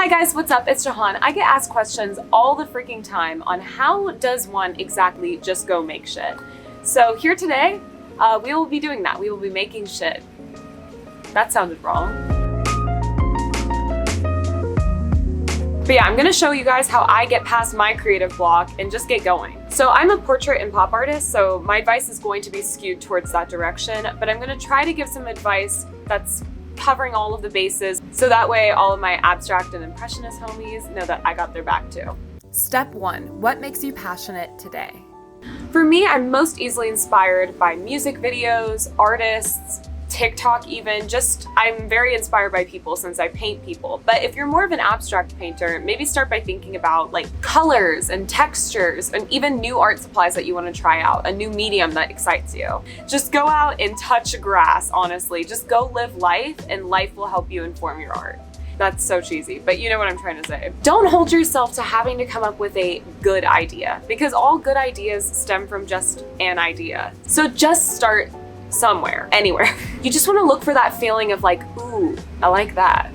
Hi guys, what's up? It's Jehan. I get asked questions all the freaking time on how does one exactly just go make shit. So here today, we will be doing that. We will be making shit. That sounded wrong. But yeah, I'm gonna show you guys how I get past my creative block and just get going. So I'm a portrait and pop artist, so my advice is going to be skewed towards that direction, but I'm gonna try to give some advice that's covering all of the bases, so that way all of my abstract and impressionist homies know that I got their back too. Step 1, what makes you passionate today? For me, I'm most easily inspired by music videos, artists, TikTok even. I'm very inspired by people since I paint people. But if you're more of an abstract painter, maybe start by thinking about like colors and textures and even new art supplies that you want to try out, a new medium that excites you. Just go out and touch grass, honestly. Just go live life and life will help you inform your art. That's so cheesy, but you know what I'm trying to say. Don't hold yourself to having to come up with a good idea, because all good ideas stem from just an idea. So just start somewhere, anywhere. You just want to look for that feeling of like, ooh, I like that.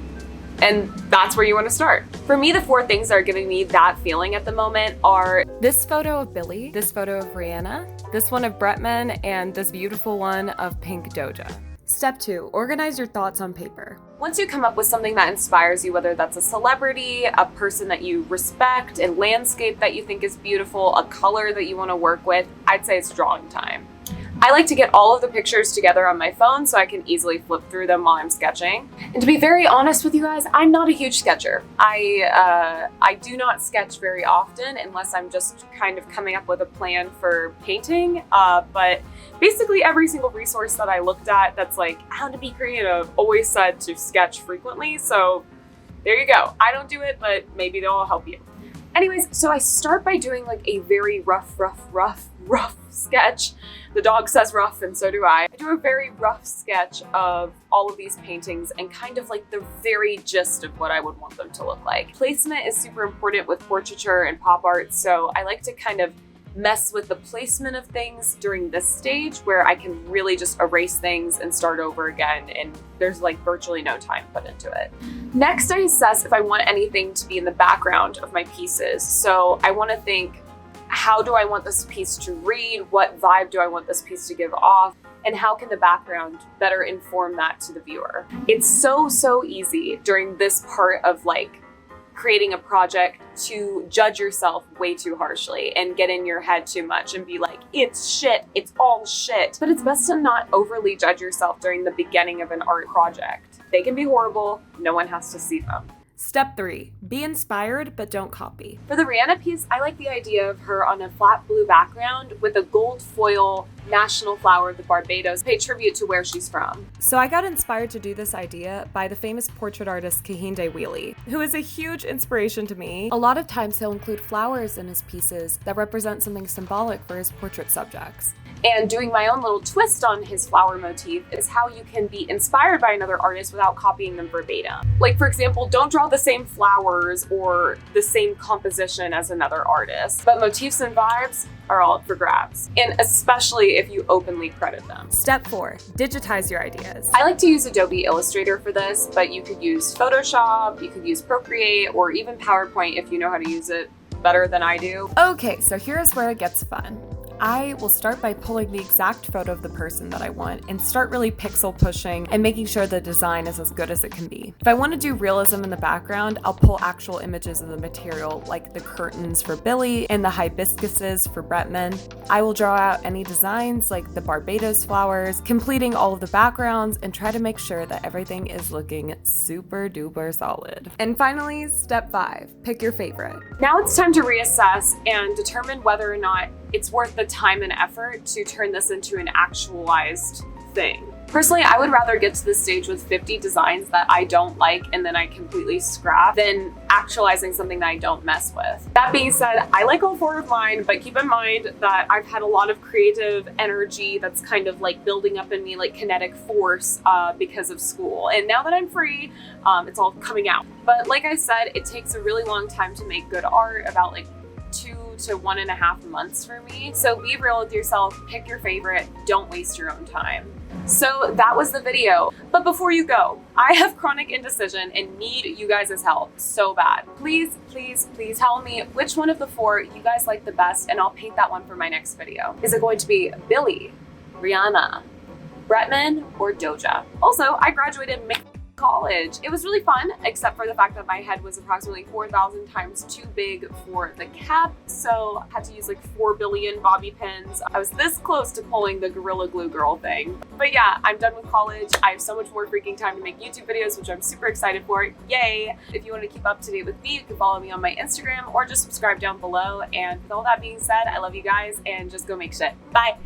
And that's where you want to start. For me, the 4 things that are giving me that feeling at the moment are this photo of Billy, this photo of Rihanna, this one of Bretman, and this beautiful one of Pink Doja. Step 2, organize your thoughts on paper. Once you come up with something that inspires you, whether that's a celebrity, a person that you respect, a landscape that you think is beautiful, a color that you want to work with, I'd say it's drawing time. I like to get all of the pictures together on my phone so I can easily flip through them while I'm sketching. And to be very honest with you guys, I'm not a huge sketcher. I do not sketch very often unless I'm just kind of coming up with a plan for painting. But basically every single resource that I looked at that's like how to be creative always said to sketch frequently. So there you go. I don't do it, but maybe they'll help you. Anyways, so I start by doing like a very rough sketch. The dog says rough and so do I. I do a very rough sketch of all of these paintings and kind of like the very gist of what I would want them to look like. Placement is super important with portraiture and pop art, so I like to kind of mess with the placement of things during this stage where I can really just erase things and start over again, and there's like virtually no time put into it. Next, I assess if I want anything to be in the background of my pieces. So I want to think, how do I want this piece to read? What vibe do I want this piece to give off? And how can the background better inform that to the viewer? It's so easy during this part of like creating a project to judge yourself way too harshly and get in your head too much and be like, it's shit, it's all shit. But it's best to not overly judge yourself during the beginning of an art project. They can be horrible, no one has to see them. Step 3, be inspired, but don't copy. For the Rihanna piece, I like the idea of her on a flat blue background with a gold foil national flower of the Barbados, pay tribute to where she's from. So I got inspired to do this idea by the famous portrait artist Kehinde Wiley, who is a huge inspiration to me. A lot of times he'll include flowers in his pieces that represent something symbolic for his portrait subjects. And doing my own little twist on his flower motif is how you can be inspired by another artist without copying them verbatim. Like, for example, don't draw the same flowers or the same composition as another artist, but motifs and vibes are all up for grabs, and especially if you openly credit them. Step 4, digitize your ideas. I like to use Adobe Illustrator for this, but you could use Photoshop, you could use Procreate, or even PowerPoint if you know how to use it better than I do. Okay, so here's where it gets fun. I will start by pulling the exact photo of the person that I want and start really pixel pushing and making sure the design is as good as it can be. If I want to do realism in the background, I'll pull actual images of the material like the curtains for Billy and the hibiscuses for Bretman. I will draw out any designs like the Barbados flowers, completing all of the backgrounds and try to make sure that everything is looking super duper solid. And finally, step 5, pick your favorite. Now it's time to reassess and determine whether or not it's worth the time and effort to turn this into an actualized thing. Personally, I would rather get to this stage with 50 designs that I don't like and then I completely scrap than actualizing something that I don't mess with. That being said, I like all 4 of mine, but keep in mind that I've had a lot of creative energy that's kind of like building up in me like kinetic force because of school. And now that I'm free, it's all coming out. But like I said, it takes a really long time to make good art, about like 2 to 1.5 months for me. So be real with yourself, pick your favorite, don't waste your own time. So that was the video. But before you go, I have chronic indecision and need you guys' help so bad. Please, please, please tell me which one of the 4 you guys like the best, and I'll paint that one for my next video. Is it going to be Billy, Rihanna, Bretman, or Doja? Also, I graduated college. It was really fun, except for the fact that my head was approximately 4,000 times too big for the cap, so I had to use like 4 billion bobby pins. I was this close to pulling the Gorilla Glue girl thing. But yeah, I'm done with college. I have so much more freaking time to make YouTube videos, which I'm super excited for. Yay! If you want to keep up to date with me, you can follow me on my Instagram or just subscribe down below. And with all that being said, I love you guys and just go make shit. Bye!